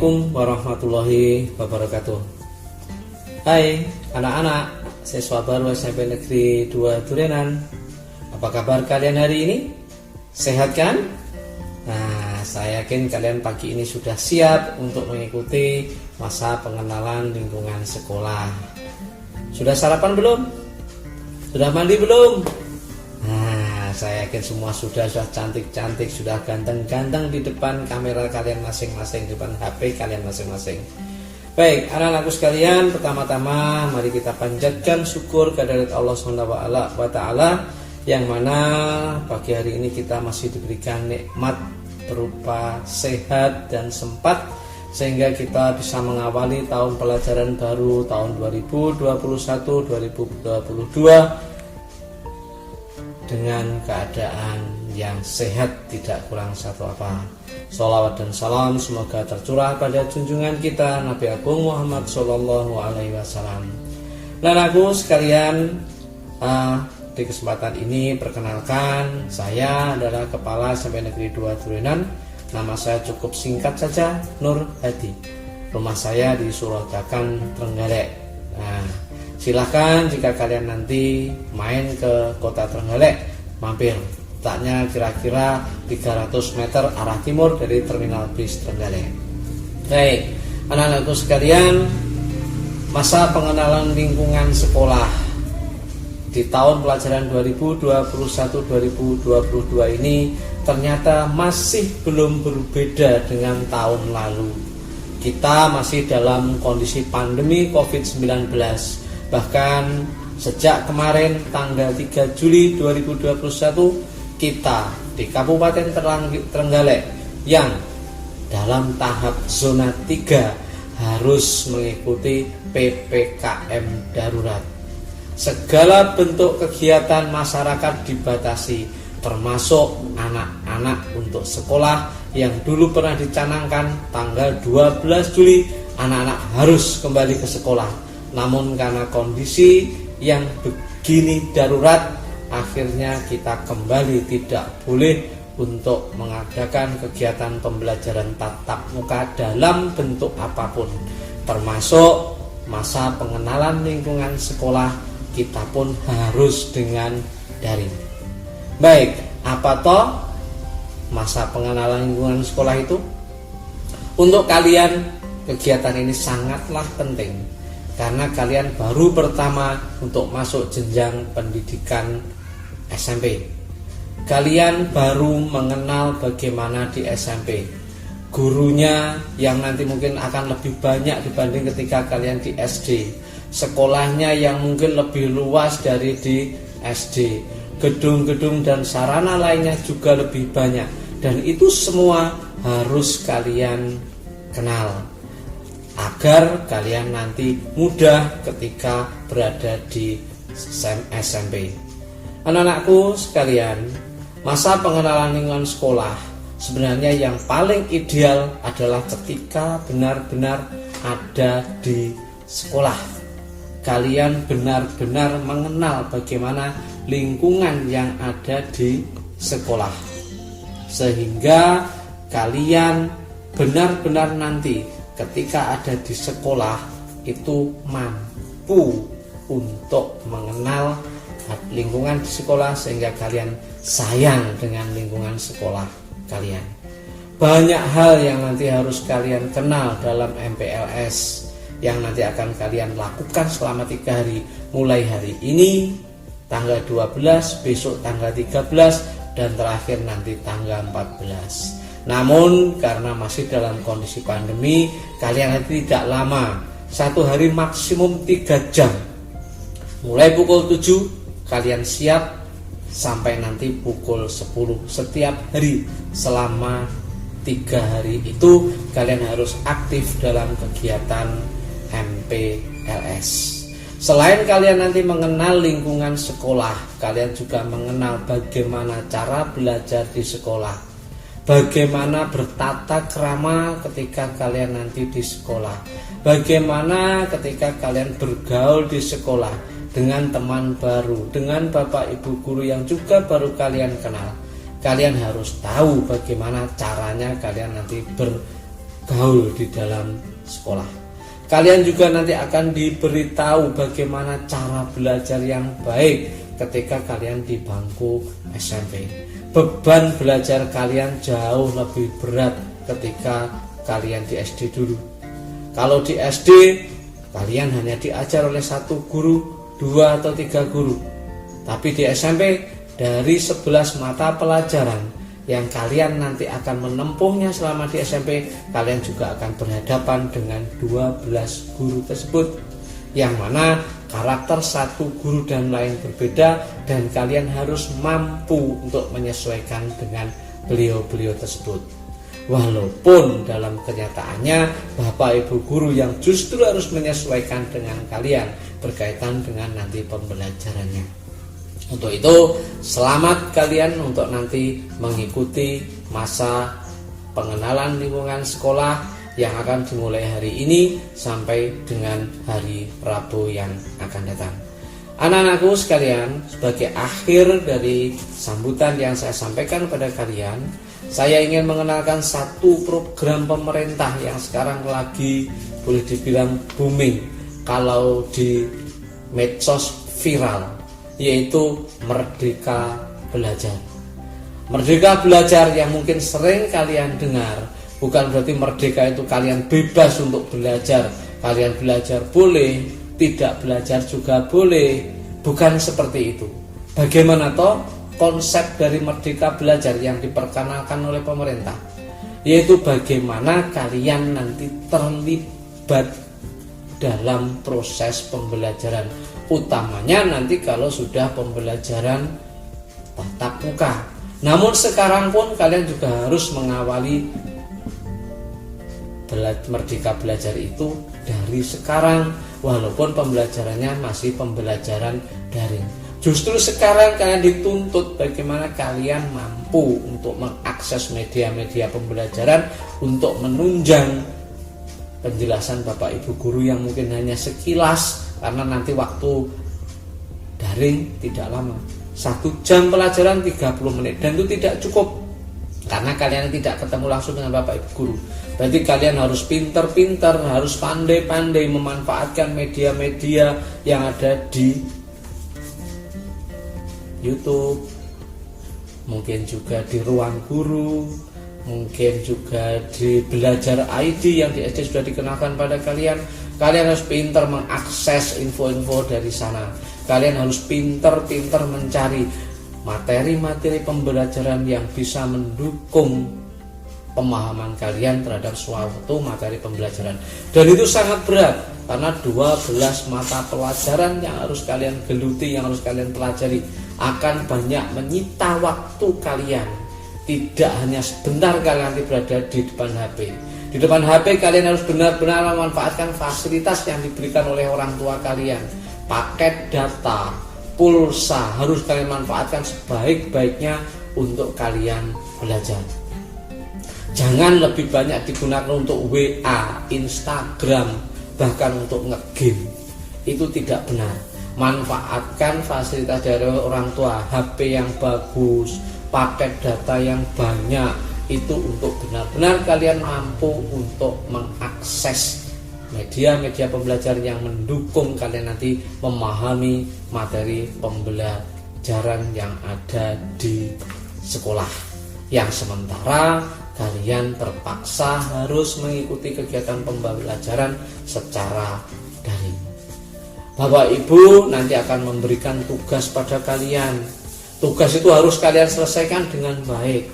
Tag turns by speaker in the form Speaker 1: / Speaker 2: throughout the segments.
Speaker 1: Assalamualaikum warahmatullahi wabarakatuh. Hai anak-anak siswa baru SMP Negeri 2 Durenan. Apa kabar kalian hari ini? Sehat kan? Nah, saya yakin kalian pagi ini sudah siap untuk mengikuti masa pengenalan lingkungan sekolah. Sudah sarapan belum? Sudah mandi belum? Nah, saya yakin semua sudah cantik-cantik, sudah ganteng-ganteng di depan kamera kalian masing-masing, di depan HP kalian masing-masing. Baik, anak-anakku sekalian, pertama-tama mari kita panjatkan syukur kehadirat Allah SWT, yang mana pagi hari ini kita masih diberikan nikmat berupa sehat dan sempat, sehingga kita bisa mengawali tahun pelajaran baru tahun 2021-2022 dengan keadaan yang sehat, tidak kurang satu apa. Sholawat dan salam semoga tercurah pada junjungan kita Nabi Agung Muhammad SAW. Dan aku sekalian, di kesempatan ini perkenalkan, saya adalah Kepala SMP Negeri 2 Durenan. Nama saya cukup singkat saja, Nur Hadi. Rumah saya di Suragakan, Trenggalek. Nah, silahkan jika kalian nanti main ke kota Trenggalek, mampir. Letaknya kira-kira 300 meter arah timur dari terminal bis Trenggalek. Baik, anak-anakku sekalian, masa pengenalan lingkungan sekolah di tahun pelajaran 2021-2022 ini ternyata masih belum berbeda dengan tahun lalu. Kita masih dalam kondisi pandemi COVID-19. Bahkan sejak kemarin tanggal 3 Juli 2021, kita di Kabupaten Trenggalek yang dalam tahap zona 3 harus mengikuti PPKM darurat. Segala bentuk kegiatan masyarakat dibatasi, termasuk anak-anak untuk sekolah yang dulu pernah dicanangkan tanggal 12 Juli anak-anak harus kembali ke sekolah. Namun karena kondisi yang begini darurat, akhirnya kita kembali tidak boleh untuk mengadakan kegiatan pembelajaran tatap muka dalam bentuk apapun, termasuk masa pengenalan lingkungan sekolah kita pun harus dengan daring. Baik, apa toh masa pengenalan lingkungan sekolah itu? Untuk kalian, kegiatan ini sangatlah penting karena kalian baru pertama untuk masuk jenjang pendidikan SMP. Kalian baru mengenal bagaimana di SMP. Gurunya yang nanti mungkin akan lebih banyak dibanding ketika kalian di SD. Sekolahnya yang mungkin lebih luas dari di SD. Gedung-gedung dan sarana lainnya juga lebih banyak. Dan itu semua harus kalian kenal agar kalian nanti mudah ketika berada di SMP. Anak-anakku sekalian, masa pengenalan lingkungan sekolah sebenarnya yang paling ideal adalah ketika benar-benar ada di sekolah. Kalian benar-benar mengenal bagaimana lingkungan yang ada di sekolah, sehingga kalian benar-benar nanti ketika ada di sekolah itu mampu untuk mengenal lingkungan di sekolah, sehingga kalian sayang dengan lingkungan sekolah kalian. Banyak hal yang nanti harus kalian kenal dalam MPLS yang nanti akan kalian lakukan selama 3 hari, mulai hari ini tanggal 12, besok tanggal 13, dan terakhir nanti tanggal 14. Namun karena masih dalam kondisi pandemi, kalian nanti tidak lama, 1 hari maksimum 3 jam. Mulai pukul 7 kalian siap sampai nanti pukul 10 setiap hari. Selama 3 hari itu kalian harus aktif dalam kegiatan MPLS. Selain kalian nanti mengenal lingkungan sekolah, kalian juga mengenal bagaimana cara belajar di sekolah, bagaimana bertata krama ketika kalian nanti di sekolah, bagaimana ketika kalian bergaul di sekolah dengan teman baru, dengan bapak ibu guru yang juga baru kalian kenal. Kalian harus tahu bagaimana caranya kalian nanti gaul di dalam sekolah. Kalian juga nanti akan diberitahu bagaimana cara belajar yang baik ketika kalian di bangku SMP. Beban belajar kalian jauh lebih berat ketika kalian di SD dulu. Kalau di SD kalian hanya diajar oleh 1 guru, 2 atau 3 guru. Tapi di SMP dari 11 mata pelajaran yang kalian nanti akan menempuhnya selama di SMP, kalian juga akan berhadapan dengan 12 guru tersebut, yang mana karakter satu guru dan lain berbeda, dan kalian harus mampu untuk menyesuaikan dengan beliau-beliau tersebut. Walaupun dalam kenyataannya Bapak Ibu guru yang justru harus menyesuaikan dengan kalian berkaitan dengan nanti pembelajarannya. Untuk itu, selamat kalian untuk nanti mengikuti masa pengenalan lingkungan sekolah yang akan dimulai hari ini sampai dengan hari Rabu yang akan datang. Anak-anakku sekalian, sebagai akhir dari sambutan yang saya sampaikan kepada kalian, saya ingin mengenalkan satu program pemerintah yang sekarang lagi boleh dibilang booming kalau di medsos viral, yaitu Merdeka Belajar. Merdeka Belajar yang mungkin sering kalian dengar, bukan berarti merdeka itu kalian bebas untuk belajar. Kalian belajar boleh, tidak belajar juga boleh. Bukan seperti itu. Bagaimana toh konsep dari Merdeka Belajar yang diperkenalkan oleh pemerintah? Yaitu bagaimana kalian nanti terlibat dalam proses pembelajaran, utamanya nanti kalau sudah pembelajaran tatap muka. Namun sekarang pun kalian juga harus mengawali Merdeka Belajar itu dari sekarang, walaupun pembelajarannya masih pembelajaran daring. Justru sekarang kalian dituntut bagaimana kalian mampu untuk mengakses media-media pembelajaran untuk menunjang penjelasan Bapak Ibu guru yang mungkin hanya sekilas, karena nanti waktu daring tidak lama, 1 jam pelajaran 30 menit, dan itu tidak cukup karena kalian tidak ketemu langsung dengan Bapak Ibu guru. Berarti kalian harus pintar-pintar, harus pandai-pandai memanfaatkan media-media yang ada di YouTube, mungkin juga di Ruang Guru, mungkin juga di Belajar ID yang di SD sudah dikenalkan pada kalian. Kalian harus pintar mengakses info-info dari sana. Kalian harus pintar-pintar mencari materi-materi pembelajaran yang bisa mendukung pemahaman kalian terhadap suatu materi pembelajaran. Dan itu sangat berat karena 12 mata pelajaran yang harus kalian geluti, yang harus kalian pelajari akan banyak menyita waktu kalian. Tidak hanya sebentar kalian nanti berada di depan HP. Di depan HP kalian harus benar-benar memanfaatkan fasilitas yang diberikan oleh orang tua kalian. Paket data, pulsa harus kalian manfaatkan sebaik-baiknya untuk kalian belajar. Jangan lebih banyak digunakan untuk WA, Instagram, bahkan untuk nge-game. Itu tidak benar. Manfaatkan fasilitas dari orang tua, HP yang bagus, paket data yang banyak, itu untuk benar-benar kalian mampu untuk mengakses media-media pembelajaran yang mendukung kalian nanti memahami materi pembelajaran yang ada di sekolah. Yang sementara kalian terpaksa harus mengikuti kegiatan pembelajaran secara daring. Bapak Ibu nanti akan memberikan tugas pada kalian. Tugas itu harus kalian selesaikan dengan baik.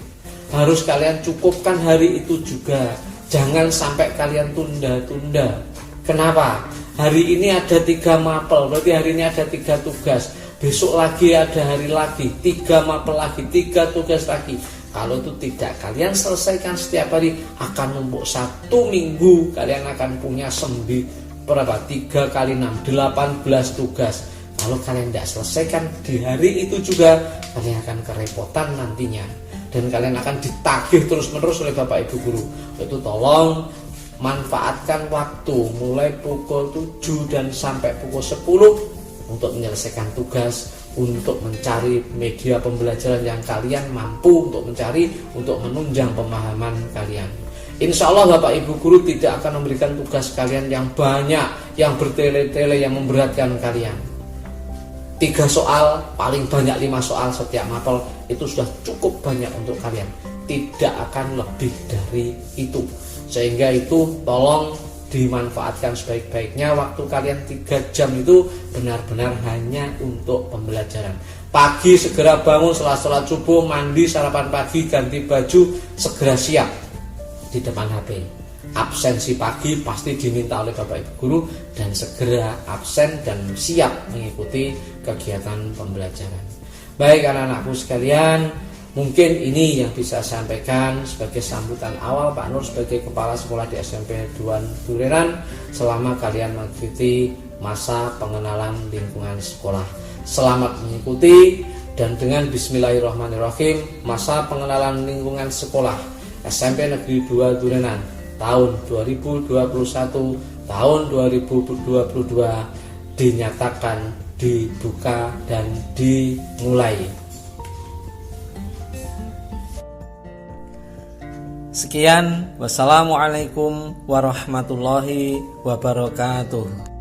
Speaker 1: Harus kalian cukupkan hari itu juga. Jangan sampai kalian tunda-tunda. Kenapa? Hari ini ada 3 mapel, berarti hari ini ada 3 tugas. Besok lagi ada hari lagi, 3 mapel lagi, 3 tugas lagi. Kalau itu tidak kalian selesaikan setiap hari, akan numpuk 1 minggu. Kalian akan punya 3 kali 6, 18 tugas. Kalau kalian tidak selesaikan di hari itu juga, kalian akan kerepotan nantinya. Dan kalian akan ditagih terus-menerus oleh Bapak Ibu guru. Itu tolong manfaatkan waktu mulai pukul 7 dan sampai pukul 10 untuk menyelesaikan tugas, untuk mencari media pembelajaran yang kalian mampu untuk mencari, untuk menunjang pemahaman kalian. Insya Allah Bapak Ibu guru tidak akan memberikan tugas kalian yang banyak, yang bertele-tele, yang memberatkan kalian. 3 soal, paling banyak 5 soal setiap mapel, itu sudah cukup banyak untuk kalian. Tidak akan lebih dari itu. Sehingga itu tolong dimanfaatkan sebaik-baiknya. Waktu kalian 3 jam itu benar-benar hanya untuk pembelajaran. Pagi segera bangun setelah sholat subuh, mandi, sarapan pagi, ganti baju, segera siap di depan HP. Absensi pagi pasti diminta oleh Bapak Ibu guru dan segera absen dan siap mengikuti kegiatan pembelajaran. Baik anak-anakku sekalian, mungkin ini yang bisa saya sampaikan sebagai sambutan awal Pak Nur sebagai kepala sekolah di SMP 2 Durenan selama kalian mengikuti masa pengenalan lingkungan sekolah. Selamat mengikuti, dan dengan bismillahirrahmanirrahim, masa pengenalan lingkungan sekolah SMP Negeri 2 Durenan tahun 2021 tahun 2022 dinyatakan dibuka dan dimulai. Sekian, wassalamualaikum warahmatullahi wabarakatuh.